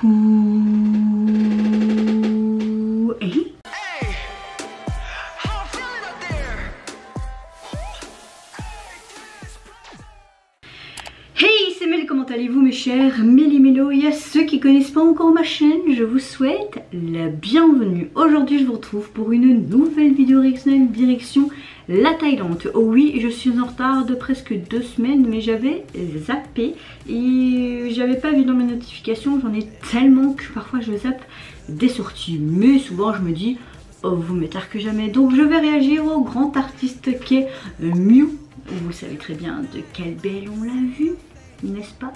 Coucou. Hey, c'est Mel, comment allez-vous mes chers Méli-Mélo? Et à ceux qui connaissent pas encore ma chaîne, je vous souhaite la bienvenue. Aujourd'hui je vous retrouve pour une nouvelle vidéo réactionnelle direction la Thaïlande. Oh oui, je suis en retard de presque 2 semaines, mais j'avais zappé et j'avais pas vu dans mes notifications. J'en ai tellement que parfois je zappe des sorties, mais souvent je me dis oh, vous m'êtes tard que jamais. Donc je vais réagir au grand artiste qu'est Mew. Vous savez très bien de quel BL on l'a vu, n'est-ce pas?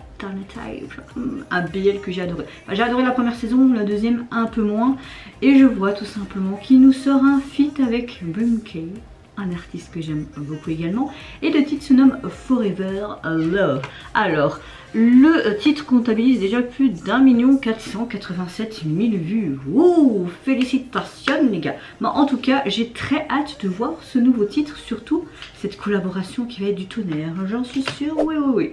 Un BL que j'ai adoré. Enfin, j'ai adoré la première saison, la deuxième un peu moins. Et je vois tout simplement qu'il nous sort un feat avec Bunky, un artiste que j'aime beaucoup également. Et le titre se nomme Forever Love. Alors, le titre comptabilise déjà plus d'1 487 000 vues. Ouh, félicitations les gars. Mais en tout cas, j'ai très hâte de voir ce nouveau titre, surtout cette collaboration qui va être du tonnerre. J'en suis sûre, oui, oui, oui.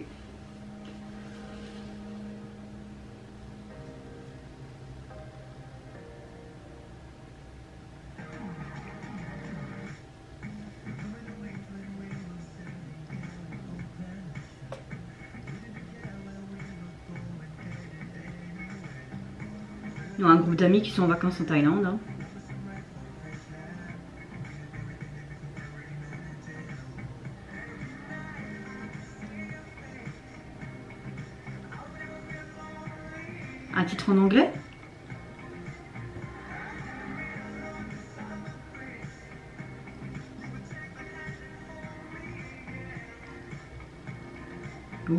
Ils ont un groupe d'amis qui sont en vacances en Thaïlande. Hein. Un titre en anglais? Oh.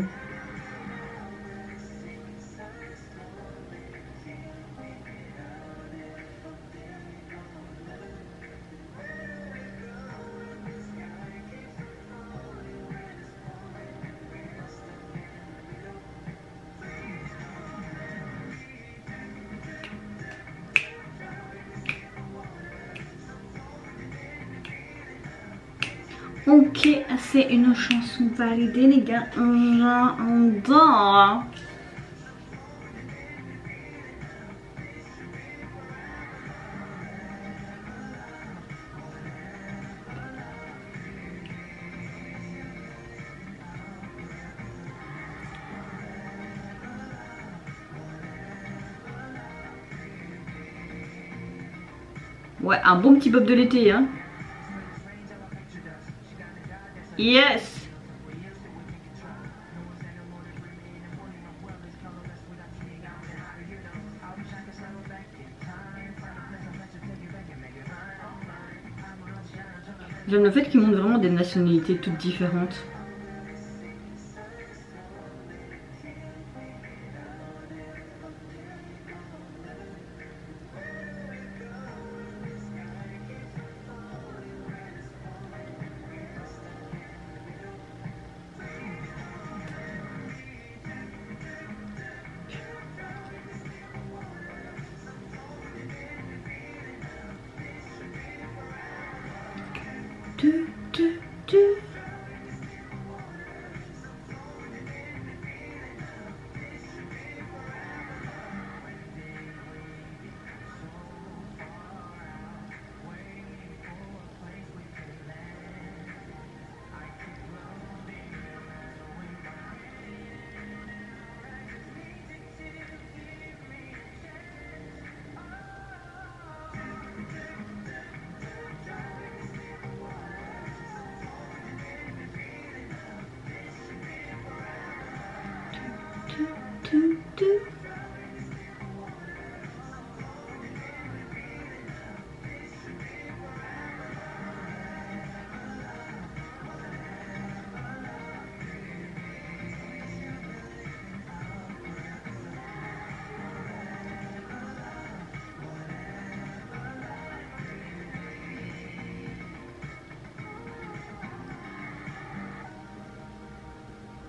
Ok, c'est une chanson validée les gars, j'adore. Ouais, un bon petit bob de l'été hein. Yes. J'aime le fait qu'ils montrent vraiment des nationalités toutes différentes.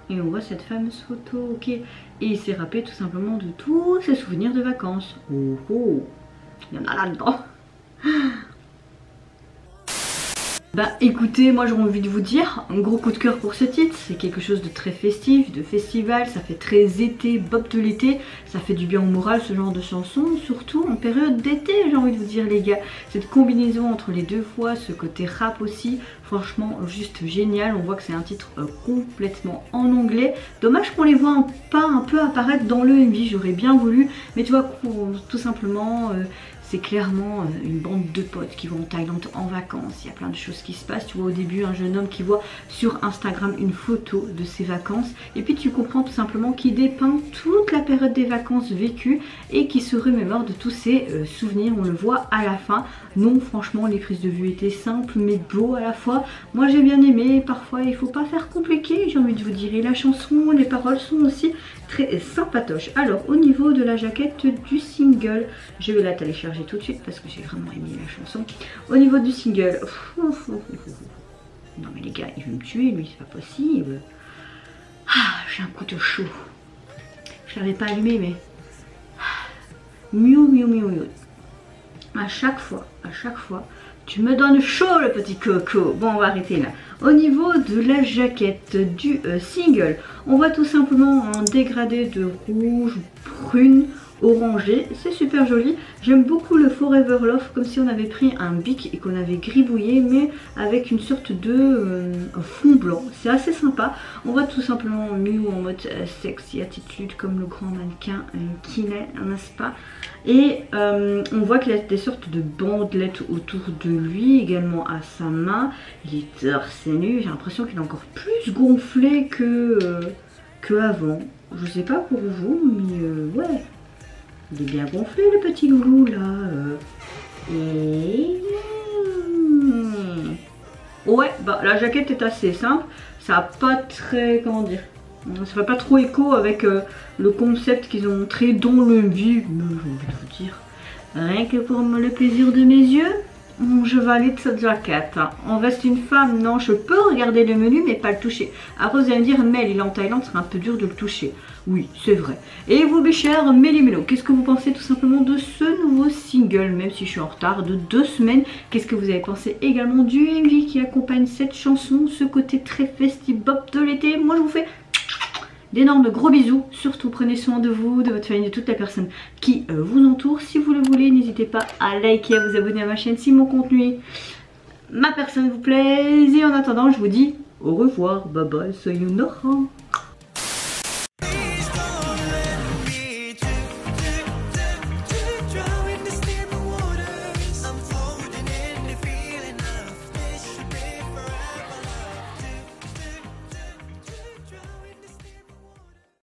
Et on voit cette fameuse photo, ok. Et il s'est rappelé tout simplement de tous ses souvenirs de vacances. Oh oh, il y en a là-dedans. Bah écoutez, moi j'aurais envie de vous dire, un gros coup de cœur pour ce titre, c'est quelque chose de très festif, de festival, ça fait très été, Bob de l'été, ça fait du bien au moral ce genre de chanson, surtout en période d'été j'ai envie de vous dire les gars. Cette combinaison entre les deux voix, ce côté rap aussi, franchement juste génial, on voit que c'est un titre complètement en anglais. Dommage qu'on les voit pas un peu apparaître dans le MV, j'aurais bien voulu, mais tu vois tout simplement... c'est clairement une bande de potes qui vont en Thaïlande en vacances. Il y a plein de choses qui se passent. Tu vois au début un jeune homme qui voit sur Instagram une photo de ses vacances. Et puis tu comprends tout simplement qu'il dépeint toute la période des vacances vécues et qui se remémore de tous ses souvenirs. On le voit à la fin. Non, franchement, les prises de vue étaient simples mais beaux à la fois. Moi j'ai bien aimé. Parfois il faut pas faire compliqué, j'ai envie de vous dire. Et la chanson, les paroles sont aussi très sympatoches. Alors au niveau de la jaquette du single, je vais la télécharger tout de suite parce que j'ai vraiment aimé la chanson. Au niveau du single, non mais les gars, il veut me tuer lui, c'est pas possible. Ah, j'ai un couteau chaud. Je l'avais pas allumé mais miou miou miou miou. À chaque fois, tu me donnes chaud le petit coco. Bon, on va arrêter là. Au niveau de la jaquette du single, on voit tout simplement un dégradé de rouge, brune, orangé. C'est super joli. J'aime beaucoup le Forever Love, comme si on avait pris un bic et qu'on avait gribouillé, mais avec une sorte de fond blanc. C'est assez sympa. On voit tout simplement Miu en mode sexy attitude, comme le grand mannequin qu'il est, n'est-ce pas? Et on voit qu'il a des sortes de bandelettes autour de lui, également à sa main. Il est torse nu, j'ai l'impression qu'il est encore plus gonflé que avant. Je sais pas pour vous, mais ouais. Il est bien gonflé le petit loulou là. Et... ouais, bah la jaquette est assez simple. Ça a pas très, comment dire, ça fait pas trop écho avec le concept qu'ils ont montré dans le MV. Mais j'ai envie de vous dire, rien que pour le plaisir de mes yeux, je valide cette jaquette. On reste une femme, non, je peux regarder le menu mais pas le toucher. Après vous allez me dire, Mel, il est en Thaïlande, ce serait un peu dur de le toucher. Oui, c'est vrai. Et vous, mes chers Méli-Mélo, qu'est-ce que vous pensez tout simplement de ce nouveau single? Même si je suis en retard de 2 semaines, qu'est-ce que vous avez pensé également du MV qui accompagne cette chanson, ce côté très festif Bob de l'été? Moi je vous fais d'énormes gros bisous. Surtout prenez soin de vous, de votre famille, de toutes les personnes qui vous entourent. Si vous le voulez, n'hésitez pas à liker, à vous abonner à ma chaîne si mon contenu, ma personne vous plaise. Et en attendant, je vous dis au revoir, bye bye, soyez